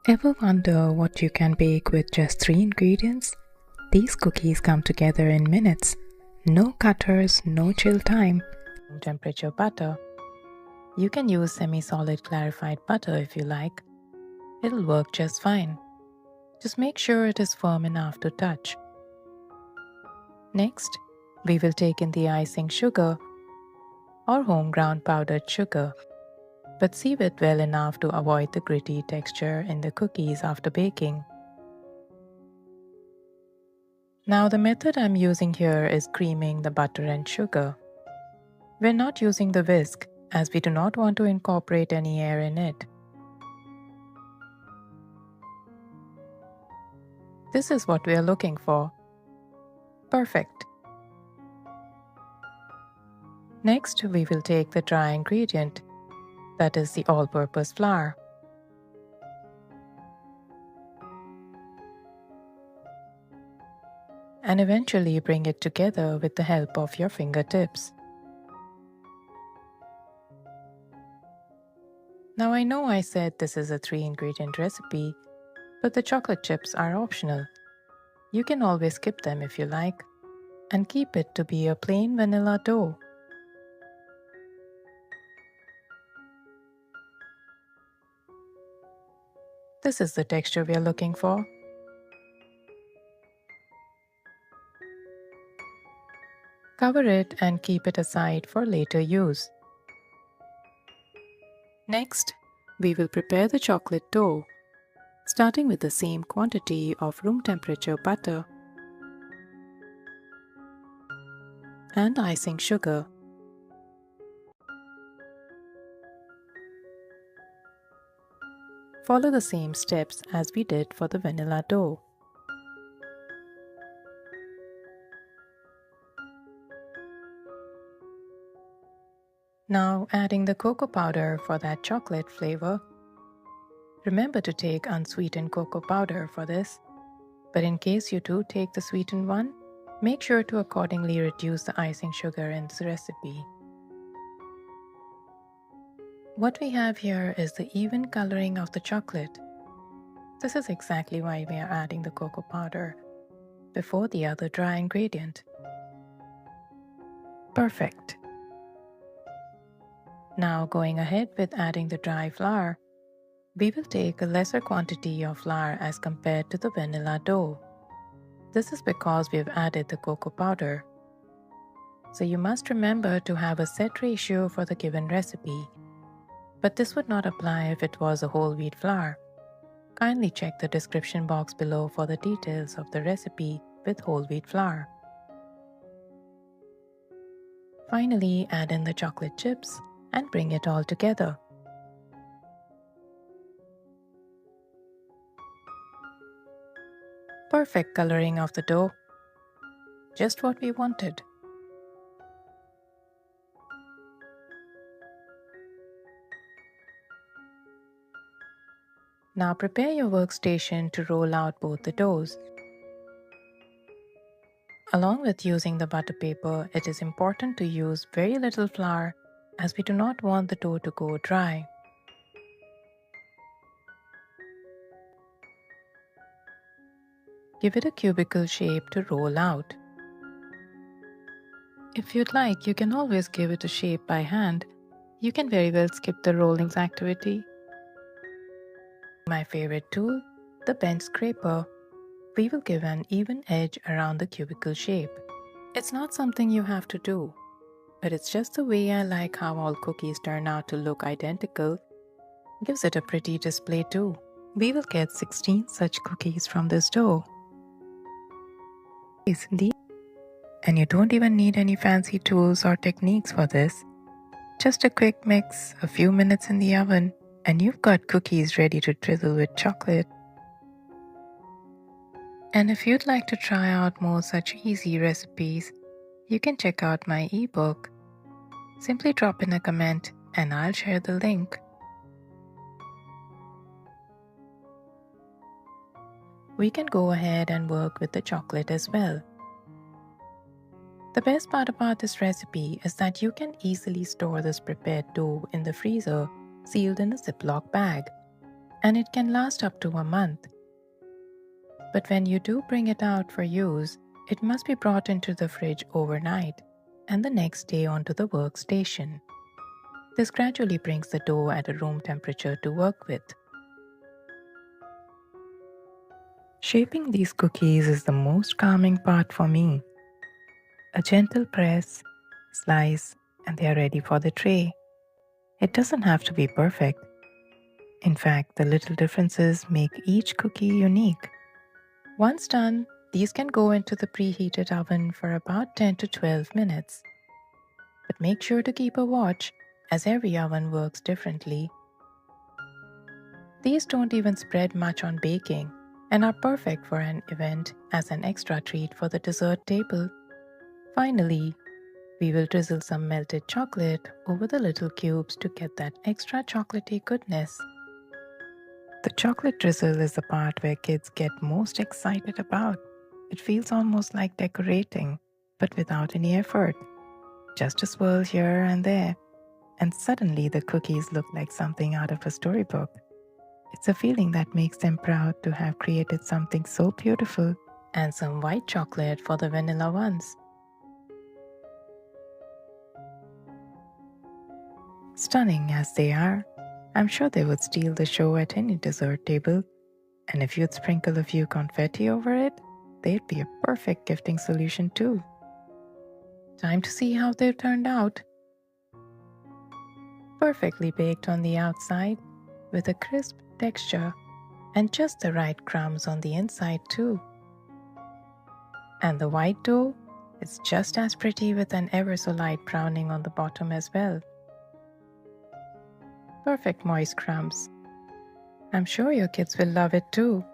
Ever wonder what you can bake with just 3 ingredients? These cookies come together in minutes. No cutters, no chill time. Room temperature butter. You can use semi-solid clarified butter if you like. It'll work just fine. Just make sure it is firm enough to touch. Next, we will take in the icing sugar or home ground powdered sugar, but sieve it well enough to avoid the gritty texture in the cookies after baking. Now the method I'm using here is creaming the butter and sugar. We're not using the whisk as we do not want to incorporate any air in it. This is what we are looking for. Perfect. Next, we will take the dry ingredient, that is the all-purpose flour. And eventually bring it together with the help of your fingertips. Now I know I said this is a 3-ingredient recipe, but the chocolate chips are optional. You can always skip them if you like, and keep it to be a plain vanilla dough. This is the texture we are looking for. Cover it and keep it aside for later use. Next, we will prepare the chocolate dough, starting with the same quantity of room temperature butter and icing sugar. Follow the same steps as we did for the vanilla dough. Now adding the cocoa powder for that chocolate flavor. Remember to take unsweetened cocoa powder for this, but in case you do take the sweetened one, make sure to accordingly reduce the icing sugar in this recipe. What we have here is the even coloring of the chocolate. This is exactly why we are adding the cocoa powder before the other dry ingredient. Perfect. Now going ahead with adding the dry flour, we will take a lesser quantity of flour as compared to the vanilla dough. This is because we have added the cocoa powder. So you must remember to have a set ratio for the given recipe. But this would not apply if it was a whole wheat flour. Kindly check the description box below for the details of the recipe with whole wheat flour. Finally, add in the chocolate chips and bring it all together. Perfect coloring of the dough. Just what we wanted. Now prepare your workstation to roll out both the doughs. Along with using the butter paper, it is important to use very little flour as we do not want the dough to go dry. Give it a cubical shape to roll out. If you'd like, you can always give it a shape by hand. You can very well skip the rollings activity. My favorite tool, the bench scraper. We will give an even edge around the cubical shape. It's not something you have to do, but it's just the way I like how all cookies turn out to look identical. Gives it a pretty display too. We will get 16 such cookies from this dough. And you don't even need any fancy tools or techniques for this. Just a quick mix, a few minutes in the oven, and you've got cookies ready to drizzle with chocolate. And if you'd like to try out more such easy recipes, you can check out my ebook. Simply drop in a comment and I'll share the link. We can go ahead and work with the chocolate as well. The best part about this recipe is that you can easily store this prepared dough in the freezer, sealed in a Ziploc bag. and it can last up to a month. But when you do bring it out for use, it must be brought into the fridge overnight and the next day onto the workstation. This gradually brings the dough at a room temperature to work with. Shaping these cookies is the most calming part for me. A gentle press, slice, and they are ready for the tray. It doesn't have to be perfect. In fact, the little differences make each cookie unique. Once done, these can go into the preheated oven for about 10 to 12 minutes. But make sure to keep a watch, as every oven works differently. These don't even spread much on baking and are perfect for an event as an extra treat for the dessert table. Finally, we will drizzle some melted chocolate over the little cubes to get that extra chocolatey goodness. The chocolate drizzle is the part where kids get most excited about. It feels almost like decorating, but without any effort. Just a swirl here and there, and suddenly the cookies look like something out of a storybook. It's a feeling that makes them proud to have created something so beautiful. And some white chocolate for the vanilla ones. Stunning as they are, I'm sure they would steal the show at any dessert table, and if you'd sprinkle a few confetti over it, they'd be a perfect gifting solution too. Time to see how they've turned out. Perfectly baked on the outside, with a crisp texture and just the right crumbs on the inside too. And the white dough is just as pretty with an ever so light browning on the bottom as well. Perfect moist crumbs. I'm sure your kids will love it too.